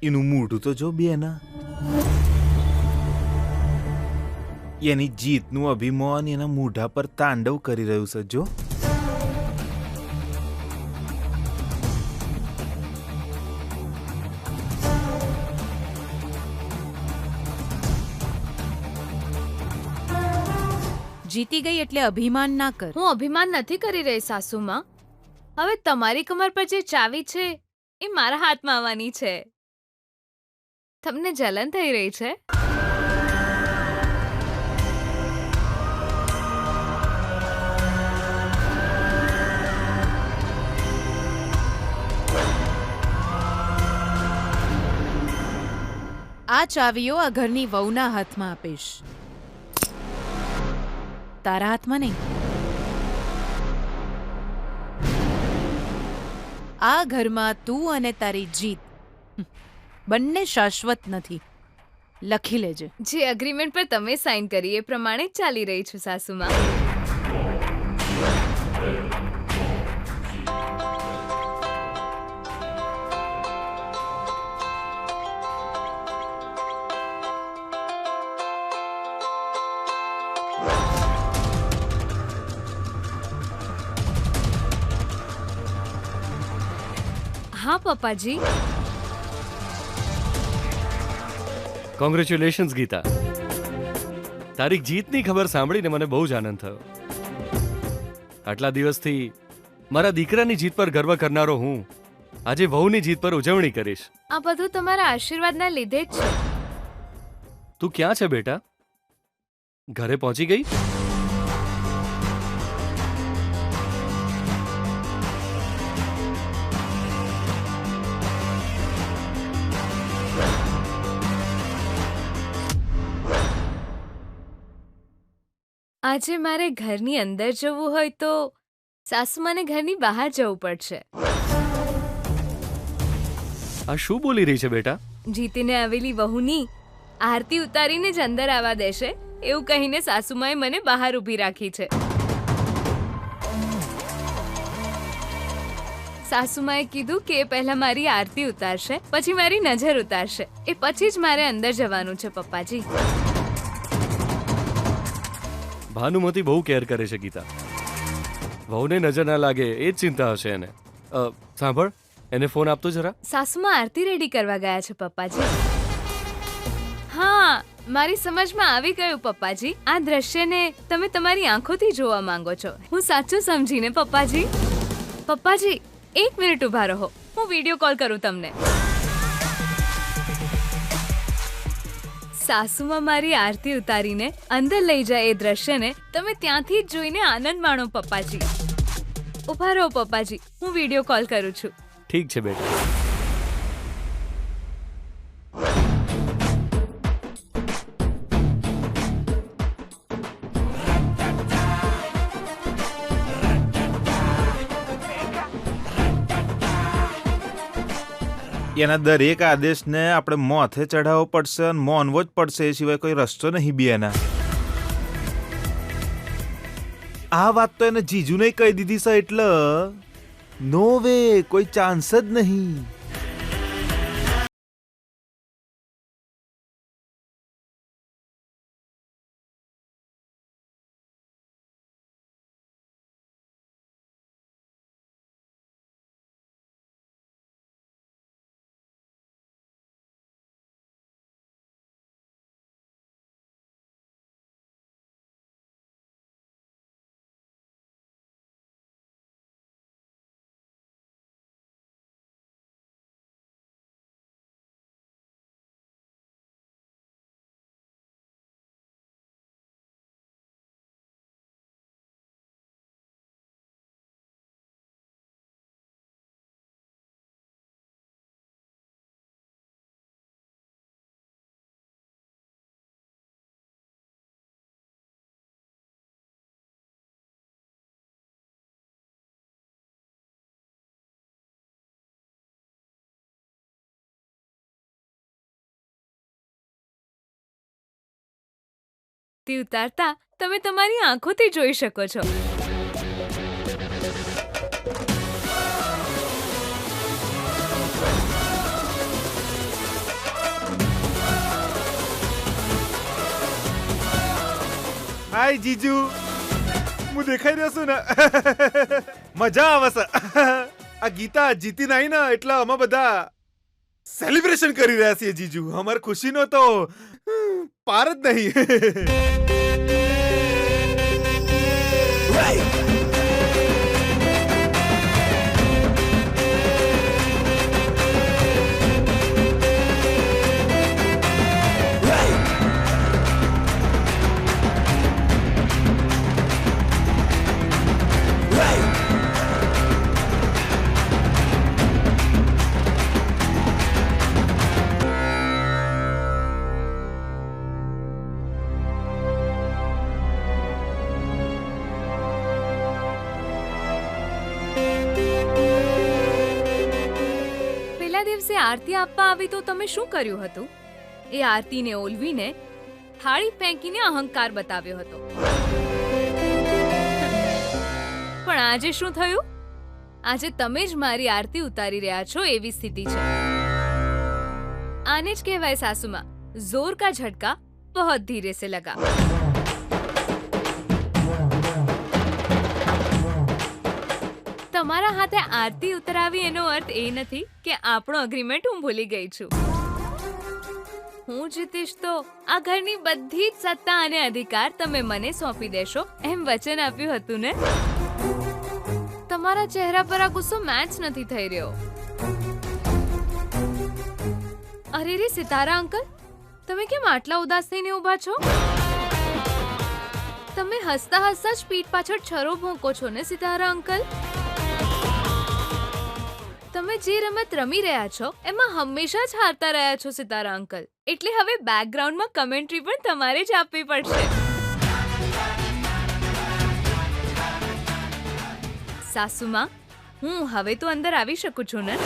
એનું મોઢું તો જો બેના, એની જીતનું અભિમાન એના મોઢા પર તાંડવ કરી રહ્યું છે જો. જીતી ગઈ એટલે અભિમાન ના કર. હું અભિમાન નથી કરી રહી સાસુમાં. હવે તમારી કમર પર જે ચાવી છે એ મારા હાથમાં આવવાની છે. તમને જલન થઈ રહી છે? આ ચાવીઓ આ ઘરની વહુના હાથમાં આપીશ, તારા હાથમાં નહીં. આ ઘરમાં તું અને તારી જીત બંને શાશ્વત નથી, લખી લેજે. જે એગ્રીમેન્ટ પર તમે સાઇન કરી એ પ્રમાણે જ ચાલી રહી છું સાસુમાં. હા પપ્પાજી. કોંગ્રેચ્યુલેશન્સ ગીતા, તારી જીતની ખબર સાંભળીને મને બહુ જ આનંદ થયો. આટલા દિવસથી મારા દીકરાની જીત પર ગર્વ કરનારો હું આજે વહુની જીત પર ઉજવણી કરીશ. આ બધું તમારા આશીર્વાદના લીધે જ છે. તું ક્યાં છે બેટા? ઘરે પહોંચી ગઈ? આજે મારે ઘરની અંદર જવું હોય તો સાસુમાને ઘરની બહાર જવું પડશે. આ શું બોલી રહી છે બેટા? જીતીને આવેલી વહુની આરતી ઉતારીને જ અંદર આવવા દેશે એવું કહીને સાસુમાએ મને બહાર ઊભી રાખી છે. સાસુમાએ કીધું કે એ પહેલા મારી આરતી ઉતારશે, પછી મારી નજર ઉતારશે, એ પછી જ મારે અંદર જવાનું છે પપ્પાજી. ભાનુમતી બહુ કેર કરે છે ગીતા, વહુને નજર ના લાગે એ જ ચિંતા હશે એને. સાંભળ, એને ફોન આપતો જરા. સાસુમાં આરતી રેડી કરવા ગયા છે પપ્પાજી. હા, મારી સમજમાં આવી ગયું પપ્પાજી. આ દ્રશ્યને તમે તમારી આંખોથી જોવા માંગો છો. હું સાચું સમજીને પપ્પાજી. પપ્પાજી 1 મિનિટ ઉભા રહો, હું વિડીયો કોલ કરું તમને. સાસુમાં મારી આરતી ઉતારીને અંદર લઈ જાય એ દ્રશ્યને તમે ત્યાંથી જ જોઈને આનંદ માણો પપ્પાજી. ઉભા રહો પપ્પાજી, હું વિડીયો કોલ કરું છું. ઠીક છે બેટા. એના દરેક આદેશને આપણે મોથે ચઢાવવો પડશે અને માનવો જ પડશે, એ સિવાય કોઈ રસ્તો નહીં બી એના. આ વાત તો એને જીજુને કહી દીધી છે એટલે નો વે, કોઈ ચાન્સ જ નહીં. ઉતારતા તમે તમારી આંખોથી જોઈ શકો છો. હાય જીજુ, હું દેખાઈ રહ્યો છું ને? મજા આવે છે. આ ગીતા જીતી નહીં ને એટલે અમે બધા સેલિબ્રેશન કરી રહ્યા છીએ જીજુ. અમાર ખુશીનો તો પાર જ નહીં. પેલા દિવસે આરતી આપવા આવી તો તમે શું કર્યું હતું? એ આરતીને ઓલવીને થાળી ફેંકીને અહંકાર બતાવ્યો હતો. પણ આજે શું થયું? આજે તમે જ મારી આરતી ઉતારી રહ્યા છો એવી સ્થિતિ છે. આને જ કહેવાય સાસુમાં, જોર કા ઝટકા બહોત ધીરે સે લગા. તમારા હાથે આરતી ઉતરાવી એનો અર્થ એ નથી કે આપણો અગ્રીમેન્ટ હું ભૂલી ગઈ છું. હું જીતીશ તો આ ઘરની બધી જ સત્તા અને અધિકાર તમે મને સોંપી દેશો એમ વચન આપ્યું હતું ને? તમારા ચહેરા પર આ ગુસ્સો મેચ નથી થઈ રહ્યો. અરે રે સિતારા અંકલ, તમે કેમ આટલા ઉદાસ થઈને ઊભા છો? તમે હસતા હસતા જ પીઠ પાછળ છરો ભોંકો છો ને સિતારા અંકલ? તમે જે રમત રમી રહ્યા છો એમાં હંમેશા જ હારતા રહ્યા છો સિતારા અંકલ. એટલે હવે બેકગ્રાઉન્ડમાં કમેન્ટ્રી પણ તમારે જ આપવી પડશે. સાસુમાં, હું હવે તો અંદર આવી શકું છું ને?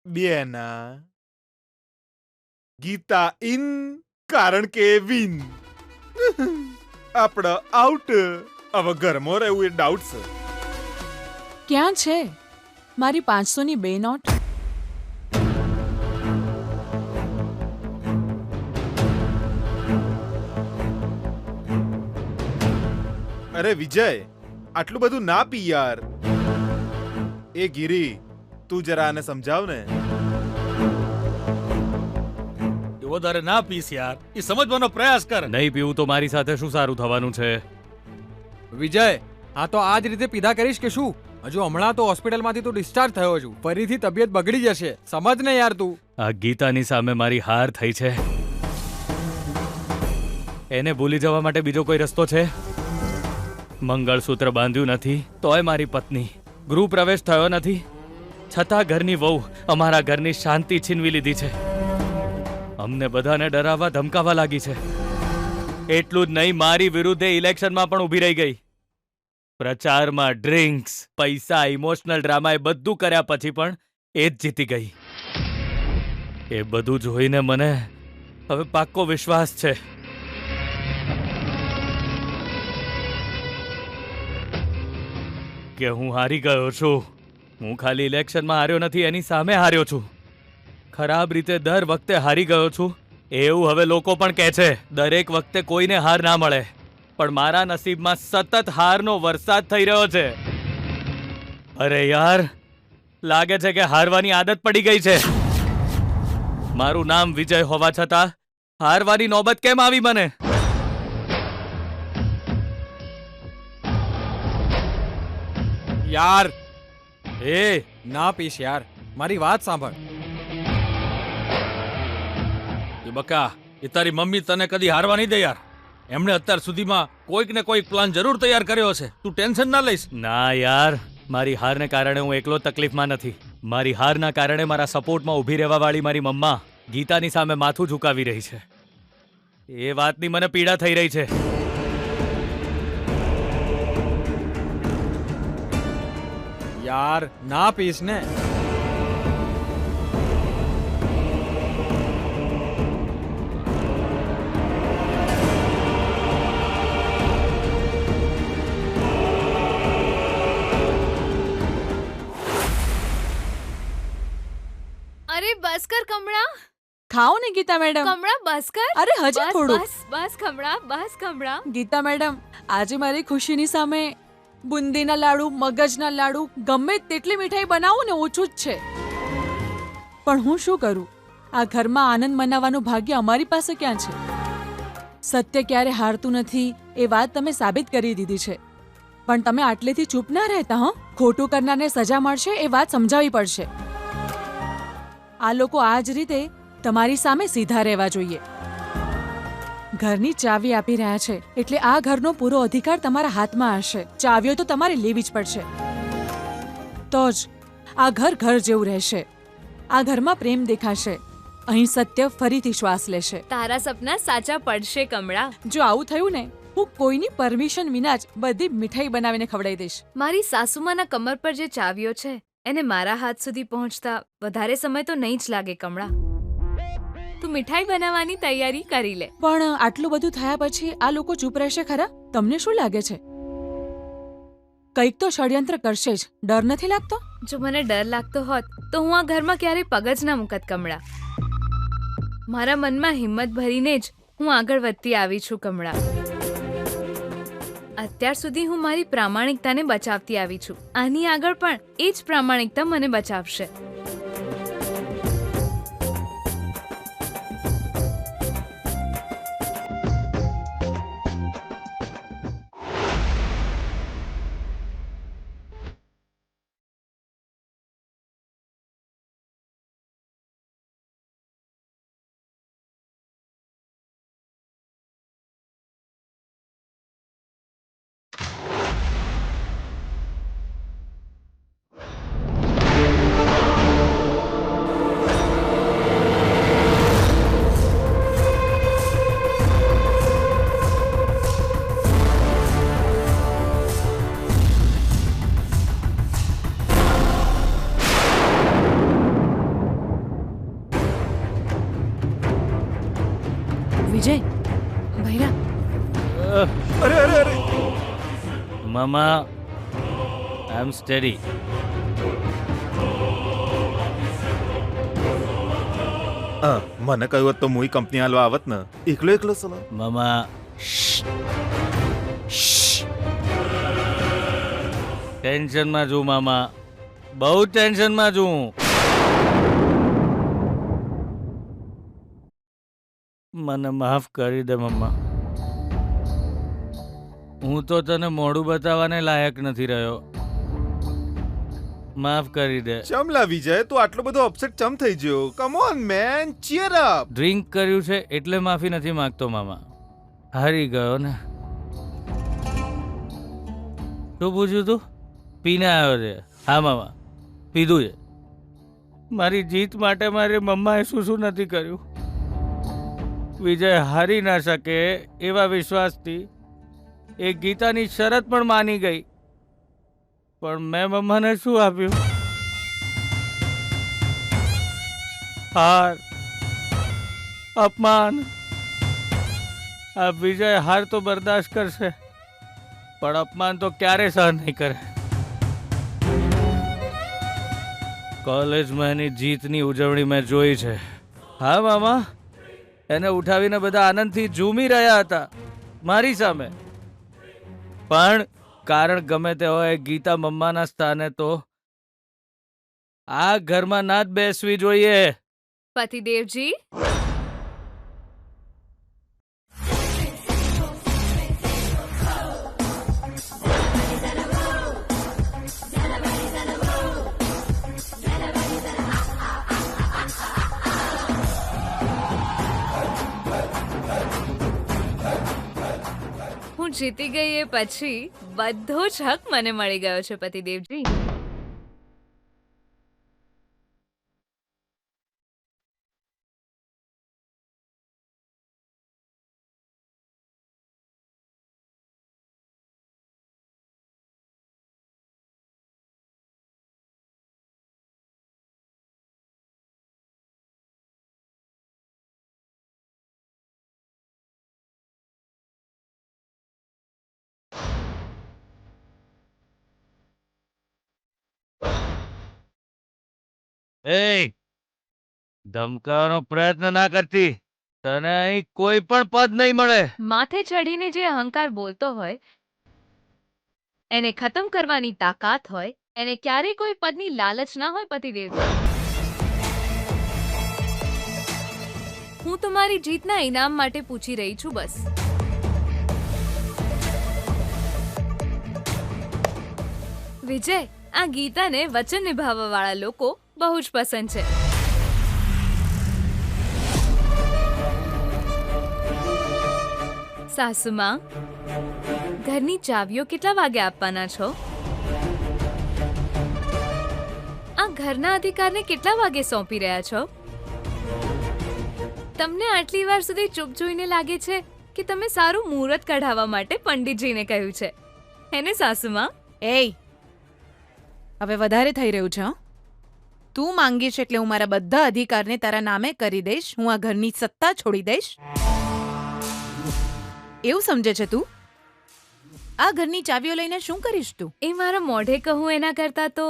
બેના ગીતા ઇન કારણ કે વિન. આપણે આઉટ. હવે ઘરમાં રહેવું એ ડાઉટ છે. ક્યાં છે મારી 500ની 2 નોટ? અરે વિજય, આટલું બધું ના પી યાર. એ ગિરી, તું જરા આને સમજાવ ને. વધારે ના પીસ યાર, એ સમજવાનો પ્રયાસ કર. નહીં પીવું તો મારી સાથે શું સારું થવાનું છે? વિજય, આ તો આ જ રીતે પીધા કરીશ કે શું? હજુ હમણાં તો હોસ્પિટલમાંથી તો ડિસ્ચાર્જ થયો છું. ફરીથી તબિયત બગડી જશે. સમજ ને યાર તું. આ ગીતાની સામે મારી હાર થઈ છે. એને ભૂલી જવા માટે બીજો કોઈ રસ્તો છે? મંગળસૂત્ર બાંધ્યું નથી તોય મારી પત્ની, ગૃહ પ્રવેશ થયો નથી છતાં ઘરની વહુ અમારા ઘરની શાંતિ છીનવી લીધી છે. અમને બધાને ડરાવવા ધમકાવવા લાગી છે. એટલું જ નહીં, મારી વિરુદ્ધે ઇલેક્શનમાં પણ ઊભી રહી ગઈ. પ્રચારમાં ડ્રિંક્સ, પૈસા, ઇમોશનલ ડ્રામા એ બધું કર્યા પછી પણ એ જ જીતી ગઈ. એ બધું જોઈને મને હવે પાક્કો વિશ્વાસ છે કે હું હારી ગયો છું. હું ખાલી ઇલેક્શનમાં હાર્યો નથી, એની સામે હાર્યો છું. ખરાબ રીતે દર વખતે હારી ગયો છું એવું હવે લોકો પણ કહે છે. દરેક વખતે કોઈને હાર ના મળે, પણ મારા નસીબમાં સતત હારનો વરસાદ થઈ રહ્યો છે. અરે યાર, લાગે છે કે હારવાની આદત પડી ગઈ છે. મારું નામ વિજય હોવા છતાં હારવાની નોબત કેમ આવી મને? યાર એ ના પીશ યાર, મારી વાત સાંભળ. એ બકા, એ તારી મમ્મી તને કદી હારવા નહીં દે યાર. એમણે અત્યાર સુધીમાં કોઈક ને કોઈક પ્લાન જરૂર તૈયાર કર્યો છે. તું ટેન્શન ના લઈશ. ના યાર, મારી હારને કારણે હું એકલો તકલીફમાં નથી. મારી હારના કારણે મારા સપોર્ટમાં ઊભી રહેવા વાળી મારી મમ્મા ગીતાની સામે માથું ઝુકાવી રહી છે. એ વાતની મને પીડા થઈ રહી છે. યાર ના પીશ ને. અરે બસ કર કમળા, ખાઓ ને ગીતા મેડમ. કમળા બસ કર. અરે હજી બસ થોડું. બસ બસ કમળા, બસ કમળા. ગીતા મેડમ, આજે મારી ખુશીની સામે બુંદીના લાડુ, મગજના લાડુ, ગમે તેટલી મીઠાઈ બનાવું ને ઓછું જ છે. પણ હું શું કરું? આ ઘરમાં આનંદ મનાવવાનું ભાગ્ય અમારી પાસે ક્યાં છે? સત્ય ક્યારે હારતું નથી એ વાત તમે સાબિત કરી દીધી છે. પણ તમે આટલેથી ચૂપ ના રહેતા. ખોટું કરનારને સજા મળશે એ વાત સમજાવવી પડશે. આ લોકો આ જ રીતે તમારી સામે સીધા રહેવા જોઈએ. ઘરની ચાવી આપી રહ્યા છે એટલે આ ઘરનો પૂરો અધિકાર તમારા હાથમાં હશે. ચાવીઓ તો તમારે લેવી જ પડશે. તો જ આ ઘર ઘર જેવું રહેશે. આ ઘરમાં પ્રેમ દેખાશે. અહીં સત્ય ફરીથી શ્વાસ લેશે. તારા સપના સાચા પડશે કમળા. જો આવું થયું ને, હું કોઈની પરમિશન વિના જ બધી મીઠાઈ બનાવીને ખવડાવી દઈશ. મારી સાસુમાના કમર પર જે ચાવીઓ છે એને મારા હાથ સુધી પહોંચતા વધારે સમય તો નહીં જ લાગે કમળા. તું મીઠાઈ બનાવવાની તૈયારી કરી લે. પણ આટલું બધું થયા પછી આ લોકો ચૂપ રહેશે ખરા? તમને શું લાગે છે? કંઈક તો ષડયંત્ર કરશે જ. ડર નથી લાગતો? જો મને ડર લાગતો હોત તો હું આ ઘરમાં ક્યારેય પગ જ ના મૂકત કમળા. મારા મનમાં હિંમત ભરીને જ હું આગળ વધતી આવી છું કમળા. અત્યાર સુધી હું મારી પ્રામાણિકતાને બચાવતી આવી છું. આની આગળ પણ એ જ પ્રામાણિકતા મને બચાવશે. વિજય, ભૈરા, અરે અરે અરે મામા, આઈ એમ સ્ટેડી. મને કહ્યું હોત તો મુઈ કંપની હાલવા આવત ને. એકલો એકલો સલા. મામા, ટેન્શનમાં છું મામા, બહુ ટેન્શનમાં છું. મને માફ કરી દે મમ્મા. હું તો તને મોઢું બતાવવાને લાયક નથી રહ્યો. માફ કરી દે. ચમલા વિજય, તું આટલો બધો અપસેટ ચમ થઈ ગયો? Come on man, cheer up. Drink કર્યું છે એટલે માફી નથી માંગતો મામા. હારી ગયો ને. શું પૂછ્યું તું? પીને આવ્યો છે? હા મામા, પીધું છે. મારી જીત માટે મારી મમ્માએ શું શું નથી કર્યું. વિજય હારી ના શકે એવા વિશ્વાસથી એ ગીતાની શરત પણ માની ગઈ. પણ મેં મમ્માને શું આપ્યું? હાર, અપમાન. આ વિજય હાર તો બરદાશ્ત કરશે પણ અપમાન તો ક્યારે સહન નહીં કરે. કોલેજમાં એની જીતની ઉજવણી મેં જોઈ છે. હા મામા, એને ઉઠાવીને બધા આનંદથી ઝૂમી રહ્યા હતા મારી સામે. પણ કારણ ગમે તે હોય, ગીતા મમ્માના સ્થાને તો આ ઘરમાં ના જ બેસવી જોઈએ. પતિદેવજી, હું જીતી ગઈ એ પછી બધો જ હક મને મળી ગયો છે પતિદેવજી. એ ધમકાવવાનો પ્રયત્ન ના કરતી. તને અહીં કોઈ પણ પદ નહીં મળે. માથે ચડીને જે અહંકાર બોલતો હોય એને ખતમ કરવાની તાકાત હોય, એને ક્યારેય કોઈ પદની લાલચ ના હોય પતિદેવજી. હું તમારી જીતના ઇનામ માટે પૂછી રહી છું બસ. વિજય, આ ગીતાને વચન નિભાવવા વાળા લોકો બહુ જ પસંદ છે. સાસુમાં, ઘરની ચાવીઓ કેટલા વાગે આપવાના છો? આ ઘરના અધિકારને કેટલા વાગે સોંપી રહ્યા છો? તમને આટલી વાર સુધી ચૂપ જોઈને લાગે છે કે તમે સારું મુહૂર્ત કઢાવવા માટે પંડિતજીને કહ્યું છે, હેને સાસુમાં? એય, હવે વધારે થઈ રહ્યું છે. હં? તું માંગીશ એટલે હું મારા બધા અધિકારને તારા નામે કરી દઈશ. હું આ ઘરની સત્તા છોડી દઈશ. એવું સમજે છે તું? આ ઘરની ચાવીઓ લઈને શું કરીશ તું? એ મારા મોઢે કહું એના કરતા તો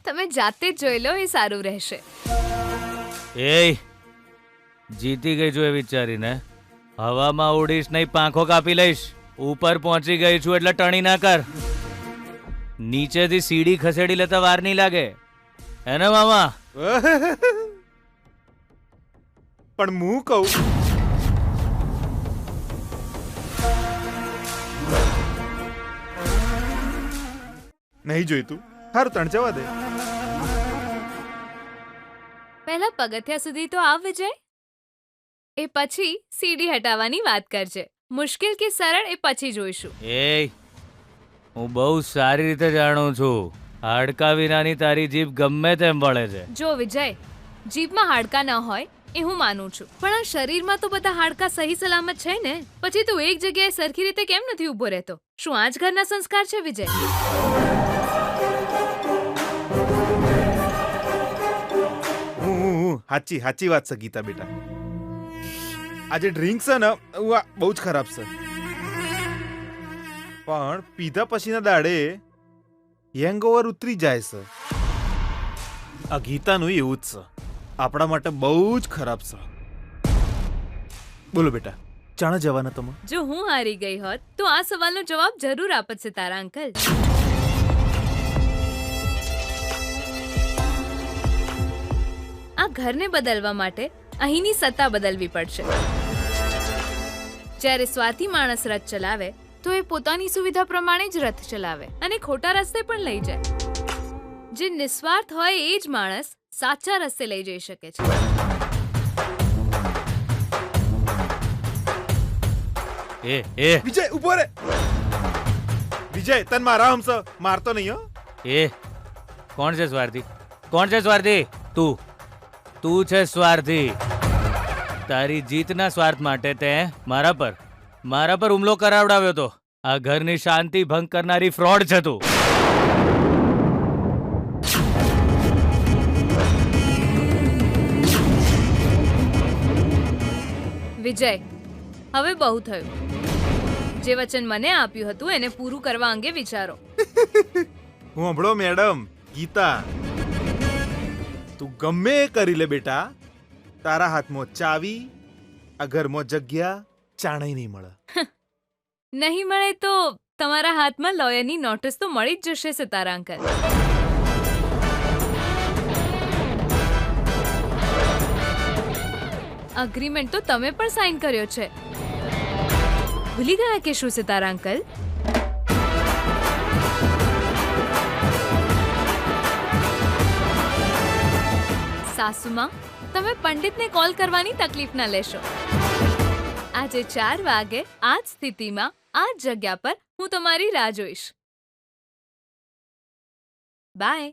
તમે જાતે જ જોઈ લો, એ સારું રહેશે. એ જીતી ગઈ છું એ વિચારીને હવામાં ઉડીશ નહીં, પાંખો કાપી લઈશ. ઉપર પહોંચી ગઈ છું એટલે ટણી ના કર. નીચેથી સીડી ખસેડી લેતા વાર નહીં લાગે, એને મામા? પણ હું કહું, નહીં જોઈતું. સારું, તણ જવા દે. પહેલા પગથિયા સુધી તો આવ વિજય, એ પછી સીડી હટાવવાની વાત કરજે. મુશ્કેલ કે સરળ એ પછી જોઈશું. એ હું બહુ સારી રીતે જાણું છું, હાડકા વિનાની તારી જીભ ગમે તેમ વળે છે. જો વિજય, જીભમાં હાડકા ન હોય એ હું માનું છું, પણ આ શરીરમાં તો બધા હાડકા સહી સલામત છે ને. પછી તું એક જગ્યાએ સરખી રીતે કેમ નથી ઊભો રહેતો? શું આ જ ઘરના સંસ્કાર છે વિજય? સાચી સાચી વાત છે ગીતા બેટા. આજે ડ્રિંક છે ને બહુ જ ખરાબ છે, પણ પીધા પછીના દાડે હેંગઓવર ઉતરી જાય છે. આ ગીતાનું એવું જ છે, આપણા માટે બહુ જ ખરાબ છે. બોલો બેટા, ચાણા જવાના તમે? જો હું હારી ગઈ હોત તો આ સવાલનો જવાબ જરૂર આપત છે તારા અંકલ. આ ઘરને બદલવા માટે અહીંની સત્તા બદલવી પડશે. જ્યારે સ્વાર્થી માણસ રથ ચલાવે તો એ પોતાની સુવિધા પ્રમાણે જ રથ ચલાવે અને ખોટા રસ્તે પણ લઈ જાય. જે નિસ્વાર્થ હોય એ જ માણસ સાચા રસ્તે લઈ જઈ શકે છે. વિજય ઉભો રે. વિજય, તન મારા હમસો મારતો નહીં હો. એ કોણ છે સ્વાર્થી? કોણ છે સ્વાર્થી? તું છે સ્વાર્થી. તારી જીતના સ્વાર્થ માટે તે મારા પર હુમલો કરાવડાવ્યો તો. આ ઘરની શાંતિ ભંગ કરનારી ફ્રોડ છે તું. વિજય, હવે બહુ થયું. જે વચન મને આપ્યું હતું એને પૂરું કરવા અંગે વિચારો. હું હંભળો મેડમ ગીતા, તું ગમે એ કરી લે બેટા, તારા હાથમાં ચાવી, આ ઘરમાં જગ્યા ચાણાઈ નહીં મળે. નહીં મળે તો તમારા હાથમાં લોયરની નોટિસ તો મળી જ જશે સિતારા અંકલ. અગ્રીમેન્ટ તો તમે પણ સાઇન કર્યો છે. ભૂલી ગયા કે શું છે તારા અંકલ? સાસુમાં, તમે પંડિતને કોલ કરવાની તકલીફ ના લેશો. આજે 4 વાગે આ જ સ્થિતિમાં આ જ જગ્યા પર હું તમારી રાહ જોઈશ. બાય.